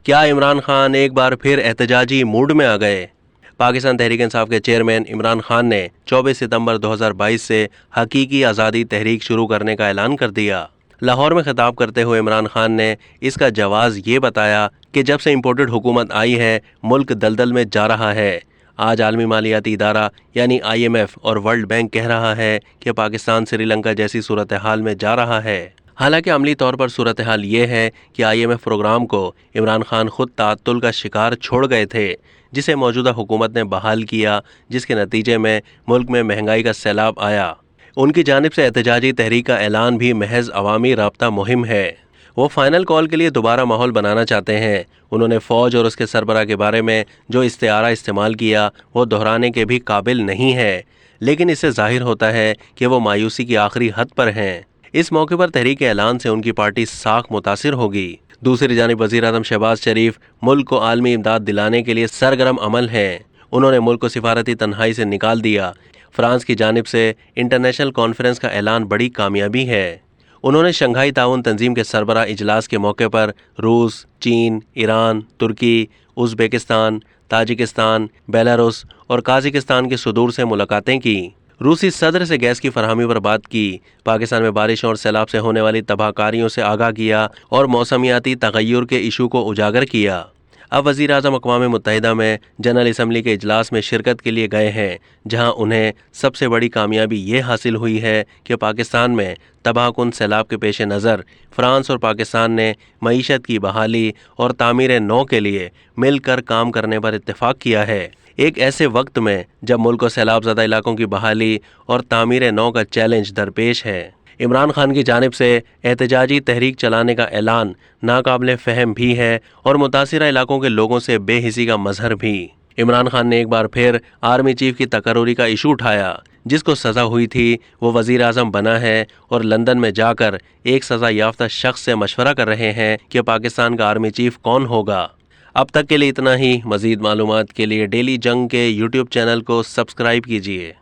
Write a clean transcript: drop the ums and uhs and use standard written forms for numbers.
کیا عمران خان ایک بار پھر احتجاجی موڈ میں آ گئے؟ پاکستان تحریک انصاف کے چیئرمین عمران خان نے 24 ستمبر 2022 سے حقیقی آزادی تحریک شروع کرنے کا اعلان کر دیا۔ لاہور میں خطاب کرتے ہوئے عمران خان نے اس کا جواز یہ بتایا کہ جب سے امپورٹڈ حکومت آئی ہے ملک دلدل میں جا رہا ہے۔ آج عالمی مالیاتی ادارہ یعنی IMF اور ورلڈ بینک کہہ رہا ہے کہ پاکستان سری لنکا جیسی صورتحال میں جا رہا ہے۔ حالانکہ عملی طور پر صورتحال یہ ہے کہ IMF پروگرام کو عمران خان خود تعطل کا شکار چھوڑ گئے تھے، جسے موجودہ حکومت نے بحال کیا، جس کے نتیجے میں ملک میں مہنگائی کا سیلاب آیا۔ ان کی جانب سے احتجاجی تحریک کا اعلان بھی محض عوامی رابطہ مہم ہے۔ وہ فائنل کال کے لیے دوبارہ ماحول بنانا چاہتے ہیں۔ انہوں نے فوج اور اس کے سربراہ کے بارے میں جو استعارہ استعمال کیا وہ دہرانے کے بھی قابل نہیں ہے، لیکن اس سے ظاہر ہوتا ہے کہ وہ مایوسی کی آخری حد پر ہیں۔ اس موقع پر تحریک اعلان سے ان کی پارٹی ساکھ متاثر ہوگی۔ دوسری جانب وزیر اعظم شہباز شریف ملک کو عالمی امداد دلانے کے لیے سرگرم عمل ہیں۔ انہوں نے ملک کو سفارتی تنہائی سے نکال دیا۔ فرانس کی جانب سے انٹرنیشنل کانفرنس کا اعلان بڑی کامیابی ہے۔ انہوں نے شنگھائی تعاون تنظیم کے سربراہ اجلاس کے موقع پر روس، چین، ایران، ترکی، ازبکستان، تاجکستان، بیلاروس اور قازقستان کے صدور سے ملاقاتیں کی۔ روسی صدر سے گیس کی فراہمی پر بات کی، پاکستان میں بارشوں اور سیلاب سے ہونے والی تباہ کاریوں سے آگاہ کیا اور موسمیاتی تغیر کے ایشو کو اجاگر کیا۔ اب وزیر اعظم اقوام متحدہ میں جنرل اسمبلی کے اجلاس میں شرکت کے لیے گئے ہیں، جہاں انہیں سب سے بڑی کامیابی یہ حاصل ہوئی ہے کہ پاکستان میں تباہ کن سیلاب کے پیش نظر فرانس اور پاکستان نے معیشت کی بحالی اور تعمیر نو کے لیے مل کر کام کرنے پر اتفاق کیا ہے، ایک ایسے وقت میں جب ملک کو سیلاب زدہ علاقوں کی بحالی اور تعمیر نو کا چیلنج درپیش ہے۔ عمران خان کی جانب سے احتجاجی تحریک چلانے کا اعلان ناقابل فہم بھی ہے اور متاثرہ علاقوں کے لوگوں سے بے حسی کا مظہر بھی۔ عمران خان نے ایک بار پھر آرمی چیف کی تقرری کا ایشو اٹھایا، جس کو سزا ہوئی تھی وہ وزیر اعظم بنا ہے اور لندن میں جا کر ایک سزا یافتہ شخص سے مشورہ کر رہے ہیں کہ پاکستان کا آرمی چیف کون ہوگا۔ اب تک کے لیے اتنا ہی۔ مزید معلومات کے لیے ڈیلی جنگ کے YouTube چینل کو سبسکرائب کیجیے۔